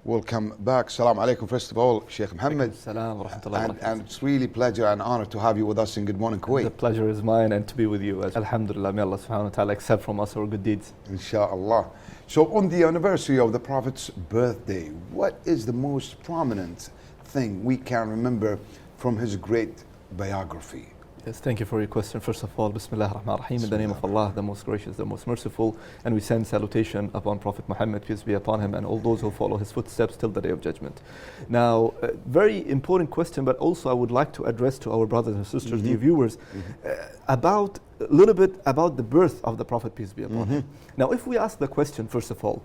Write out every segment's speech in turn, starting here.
Welcome back. Assalamu alaikum. First of all, Sheikh Mohammad. And it's really pleasure and honor to have you with us in Good Morning Kuwait. The pleasure is mine and to be with you. Alhamdulillah, may Allah subhanahu wa ta'ala accept from us our good deeds. Inshallah. So on the anniversary of the Prophet's birthday, what is the most prominent thing we can remember from his great biography? Yes, thank you for your question. First of all, Bismillah ar-Rahman ar-Rahim, in the name of Allah, the most gracious, the most merciful, and we send salutation upon Prophet Muhammad, peace be upon him, and all those who follow his footsteps till the day of judgment. Now, very important question, but also I would like to address to our brothers and sisters, dear viewers, about a little bit about the birth of the Prophet, peace be upon him. Now, if we ask the question, first of all,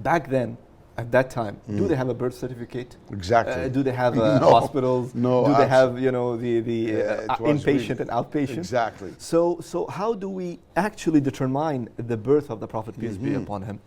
back then, at that time, do they have a birth certificate? Exactly. Do they have hospitals? No. Do they have, the inpatient and outpatient? Exactly. So how do we actually determine the birth of the Prophet, peace be upon him?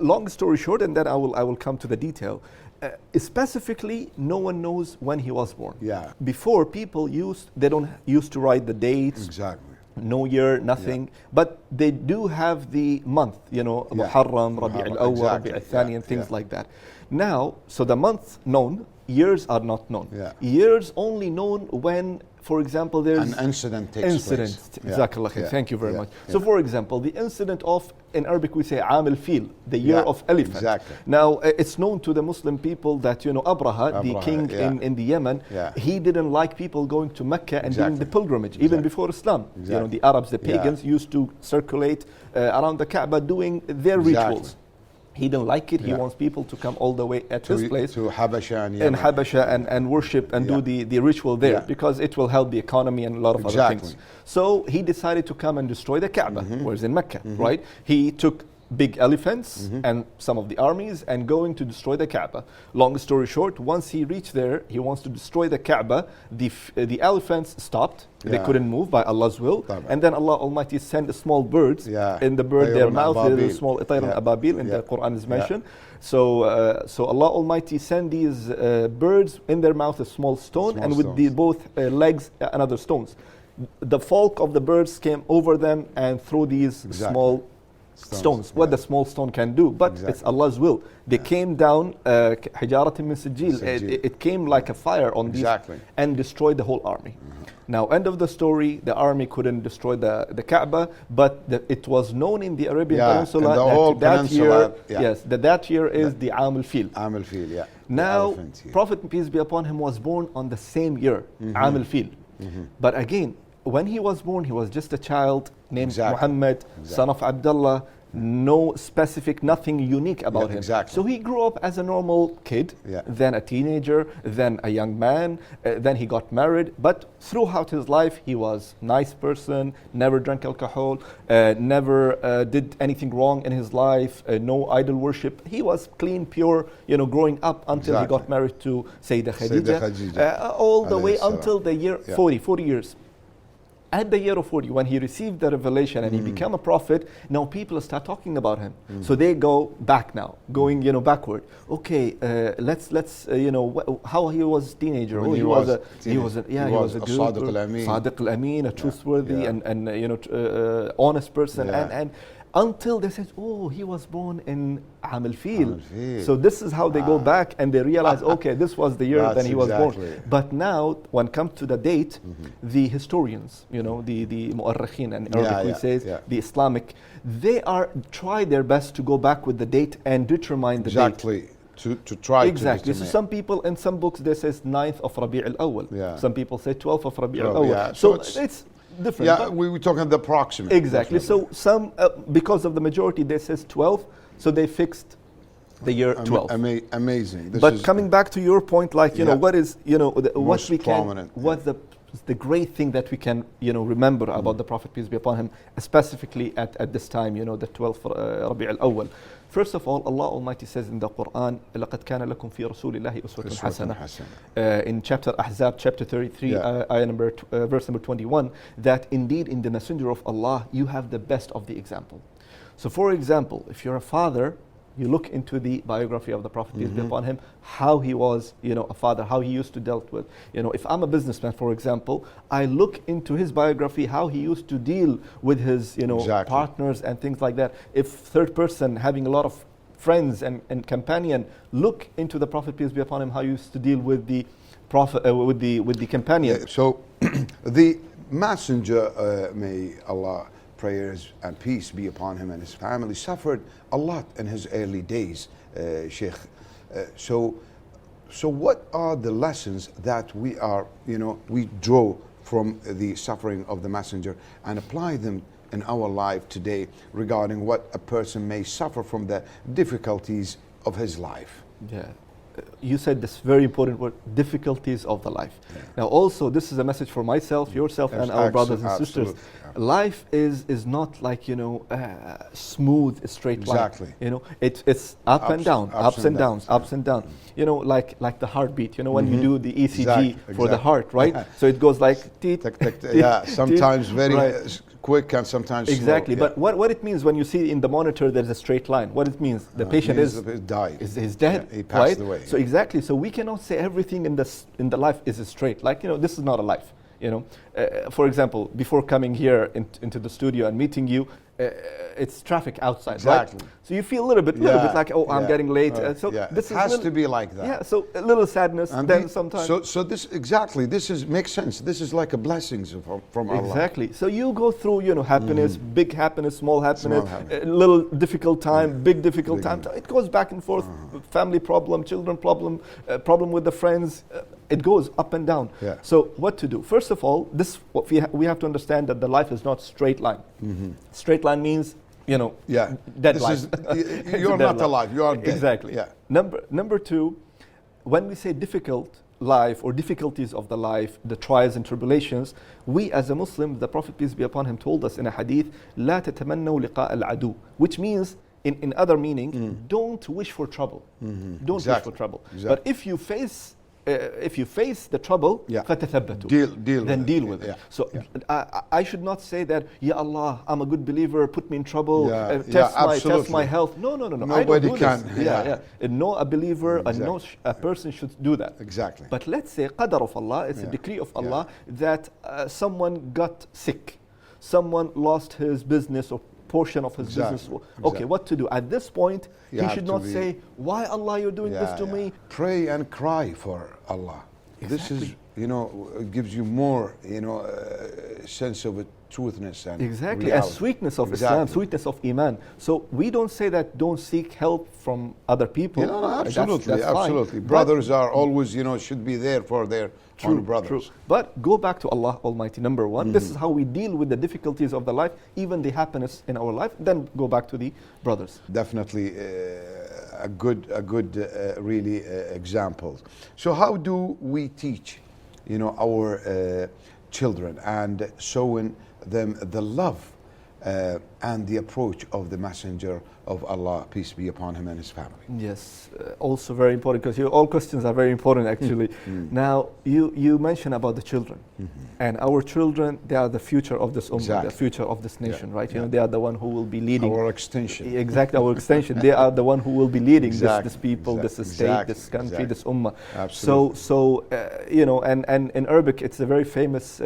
Long story short, and then I will come to the detail. Specifically, no one knows when he was born. Yeah. Before, people they don't used to write the dates. Exactly. No year, nothing, but they do have the month, Muharram, Rabi' al-Awwal, Rabi' al-Thani, and things like that. Now, so the months known, years are not known. Years only known when, for example, there's an incident takes place. Jazakallah, thank you very much. So, for example, the incident of, in Arabic we say Am al-Fil, the year of elephant. Exactly. Now, it's known to the Muslim people that, Abraha, the king in the Yemen, he didn't like people going to Mecca and doing the pilgrimage, even before Islam. The Arabs, the pagans, used to circulate around the Kaaba doing their rituals. He didn't like it. He wants people to come all the way at his place to Habasha and Yemen. and worship and do the ritual there because it will help the economy and a lot of other things. So he decided to come and destroy the Kaaba, whereas in Mecca, right? He took big elephants and some of the armies and going to destroy the Kaaba. Long story short, once he reached there, he wants to destroy the Kaaba. The elephants stopped. They couldn't move by Allah's will. And then Allah Almighty sent small birds in their mouth. There is small Tayran Ababil in the Quran is mentioned. So Allah Almighty sent these birds in their mouth a small stone and with both legs another stones. The folk of the birds came over them and threw these small stones. What the small stone can do, but it's Allah's will. They came down, hijaratin min sijil. It came like a fire on these and destroyed the whole army. Now, end of the story, the army couldn't destroy the Kaaba, but it was known in the Arabian Peninsula that year is the Am al-Fil. Am al-Fil, Now, Prophet, peace be upon him, was born on the same year, Am al-Fil. But again, when he was born, he was just a child named Muhammad, son of Abdullah. No specific, nothing unique about him. So he grew up as a normal kid, then a teenager, then a young man, then he got married. But throughout his life, he was a nice person, never drank alcohol, never did anything wrong in his life, no idol worship. He was clean, pure, growing up until he got married to Sayyidah Khadija, all the way until the year 40 years. At the year of 40, when he received the revelation and he became a prophet, now people start talking about him. So they go back now, going backward. Okay, let's how he was a teenager. He was a good Sadiq al-Amin, a truthworthy and honest person. And until they said, oh, he was born in Am al-Fil. So this is how they go back and they realize, okay, this was the year that he was born. But now, when it comes to the date, the historians, the mu'arrikhin and Arabic we say, the Islamic, they try their best to go back with the date and determine the date. To try exactly. So some people in some books they says 9th of Rabi' al-Awwal. Some people say 12th of Rabi' al-Awwal. So it's different. Yeah, we were talking the approximate. Exactly. So some, because of the majority, they says 12, so they fixed the year 12. Amazing. But coming back to your point, like what is what we can, what's the great thing that we can remember about the Prophet, peace be upon him, specifically at this time, the 12th Rabi' al-Awwal. First of all, Allah Almighty says in the Quran, لَقَدْ كَانَ لَكُمْ فِي رَسُولِ اللَّهِ أُسْوَةٌ حَسَنَةٌ. In chapter Ahzab, chapter 33, verse number 21, that indeed in the Messenger of Allah, you have the best of the example. So for example, if you're a father, you look into the biography of the Prophet, peace be upon him, how he was, a father, how he used to deal with. If I'm a businessman, for example, I look into his biography, how he used to deal with his, partners and things like that. If third person having a lot of friends and companion look into the Prophet, peace be upon him, how he used to deal with the Prophet, with the companion. Yeah, so the messenger, may Allah prayers and peace be upon him and his family, suffered a lot in his early days, Sheikh. So what are the lessons that we draw from the suffering of the messenger and apply them in our life today regarding what a person may suffer from the difficulties of his life? Yeah. You said this very important word, difficulties of the life. Yeah. Now also, this is a message for myself, yourself, and our brothers and sisters. Yeah. Life is not like, smooth, straight line. Exactly. It's up and down, ups and downs, ups and downs. Like the heartbeat, when you do the ECG for the heart, right? So it goes like, teet, yeah, sometimes very quick and sometimes exactly slow. But what it means when you see in the monitor there's a straight line, what it means, the patient is died, is dead, he passed right? away. So exactly, so we cannot say everything in the life is straight, like this is not a life. For example, before coming here into the studio and meeting you, it's traffic outside, exactly. Right? So you feel a little bit like, I'm getting late. This has to be like that. Yeah, so a little sadness, and then sometimes. So this makes sense. This is like a blessing from Allah. Exactly. So you go through, happiness, big happiness, small happiness, a little difficult time, big difficult time. It goes back and forth. Family problem, children problem, problem with the friends. It goes up and down. Yeah. So what to do? First of all, we have to understand that the life is not straight line. Straight line means, dead life. You're not alive. You are dead. Exactly. Yeah. Number two, when we say difficult life or difficulties of the life, the trials and tribulations, we as a Muslim, the Prophet peace be upon him told us in a hadith, لا تتمنوا لقاء العدو, which means in other meaning, don't wish for trouble. Don't wish for trouble. But if you face the trouble, فَتَثَبَّتُوا, deal with it. Yeah. So I should not say that, Ya Allah, I'm a good believer, put me in trouble, test my health. No. Nobody can. No, a believer, a person should do that. Exactly. But let's say qadar of Allah, it's a decree of Allah that someone got sick, someone lost his business or portion of his business. Okay, what to do? At this point, he should not say, why Allah, you're doing this to me? Pray and cry for Allah. Exactly. This is, it gives you more, sense of truthness and exactly, reality. and sweetness of Islam, sweetness of Iman. So we don't say that don't seek help from other people. No, absolutely, that's absolutely. Fine. Brothers are always, should be there for their own brothers. True. But go back to Allah Almighty, number one. This is how we deal with the difficulties of the life, even the happiness in our life. Then go back to the brothers. Definitely a good really example. So how do we teach, our children and showing them the love and the approach of the Messenger of Allah, peace be upon him and his family? Yes, also very important, because all questions are very important actually. Now, you mentioned about the children, and our children, they are the future of this ummah, the future of this nation, right? They are the one who will be leading. Our extension. Exactly, our extension. They are the one who will be leading this people, this state, this country, this ummah. Absolutely. So and in Arabic, it's a very famous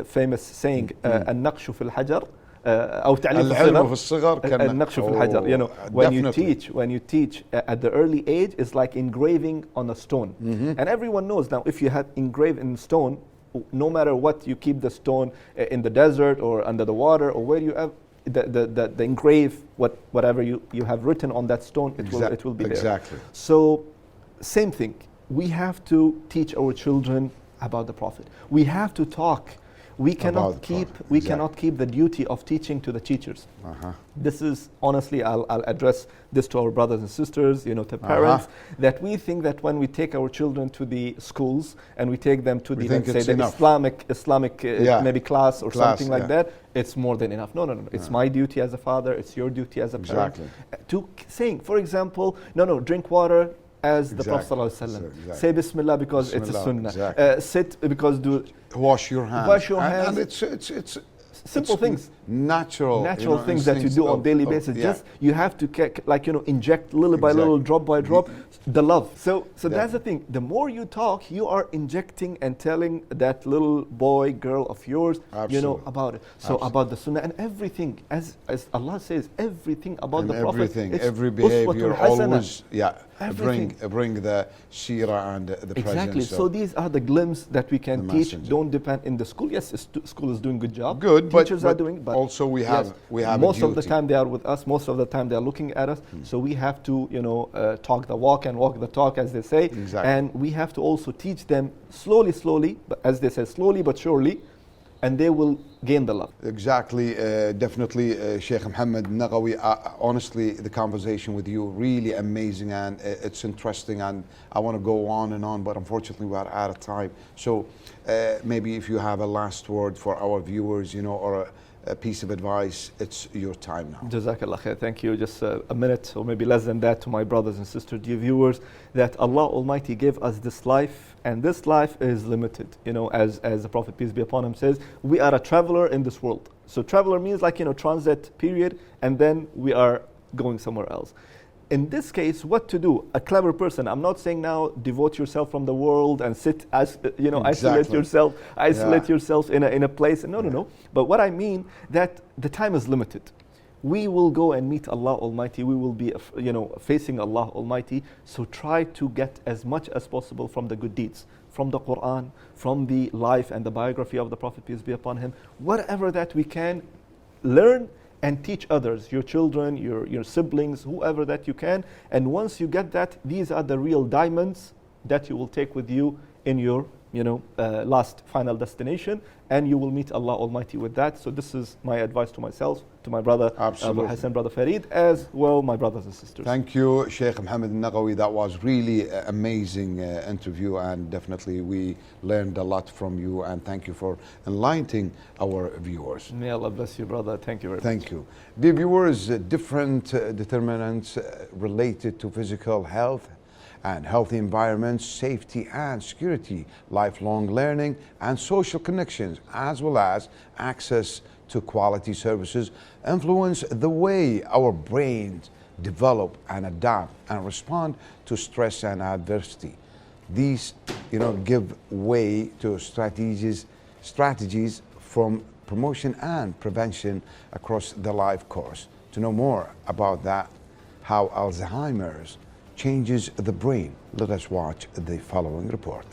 saying, النقش في الحجر أو تعليم في الصغر النقش في الحجر. When you teach at the early age, it's like engraving on a stone. And everyone knows now, if you have engraved in stone, no matter what, you keep the stone in the desert or under the water or where you have the engrave, whatever you have written on that stone, it will be there. Exactly. So same thing, we have to teach our children about the Prophet. We have to talk. We cannot keep the duty of teaching to the teachers. This is, honestly, I'll address this to our brothers and sisters, to parents, that we think that when we take our children to the schools and we take them to the Islamic maybe class or something like that, it's more than enough. No. It's my duty as a father, it's your duty as a parent. To saying, for example, drink water as the Prophet ﷺ. Say Bismillah because it's a sunnah. Sit because wash your hands. And it's simple things. Natural things that you do on daily basis. Just you have to inject little by little, drop by drop, the love. So that's the thing. The more you talk, you are injecting and telling that little boy, girl of yours, about it. So about the Sunnah and everything, as Allah says, everything about the Prophet. Every behavior always, everything. bring the seerah and the presence. So these are the glimpses that we can teach. Don't depend in the school. Yes, school is doing good job. Good, teachers but are doing. But also we have most of the time they are with us. Most of the time they are looking at us. So we have to talk the walk and walk the talk, as they say. Exactly. And we have to also teach them slowly, but as they say, slowly but surely, and they will gain the love. Exactly, definitely, Sheikh Mohammad Naqwi. Honestly, the conversation with you really amazing, and it's interesting, and I want to go on and on, but unfortunately we are out of time. So maybe if you have a last word for our viewers, or a piece of advice, it's your time now. Jazakallah khair. Thank you. Just a minute or maybe less than that to my brothers and sisters, dear viewers, that Allah Almighty gave us this life, and this life is limited. As the Prophet, peace be upon him, says, we are a traveler in this world. So traveler means transit period, and then we are going somewhere else. In this case, what to do? A clever person. I'm not saying now devote yourself from the world and sit as isolate yourself in a place. No. But what I mean that the time is limited. We will go and meet Allah Almighty. We will be facing Allah Almighty. So try to get as much as possible from the good deeds, from the Quran, from the life and the biography of the Prophet, peace be upon him. Whatever that we can learn and teach others, your children, your siblings, whoever that you can. And once you get that, these are the real diamonds that you will take with you in your last final destination, and you will meet Allah Almighty with that. So this is my advice to myself, to my brother Abu Hassan, brother Farid, as well my brothers and sisters. Thank you, Sheikh Mohammad Naqwi. That was really amazing interview, and definitely we learned a lot from you, and thank you for enlightening our viewers. May Allah bless you, brother. Thank you very much. Thank you. Dear viewers, different determinants related to physical health and healthy environments, safety and security, lifelong learning and social connections, as well as access to quality services, influence the way our brains develop and adapt and respond to stress and adversity. These, give way to strategies from promotion and prevention across the life course. To know more about that, how Alzheimer's changes the brain, let us watch the following report.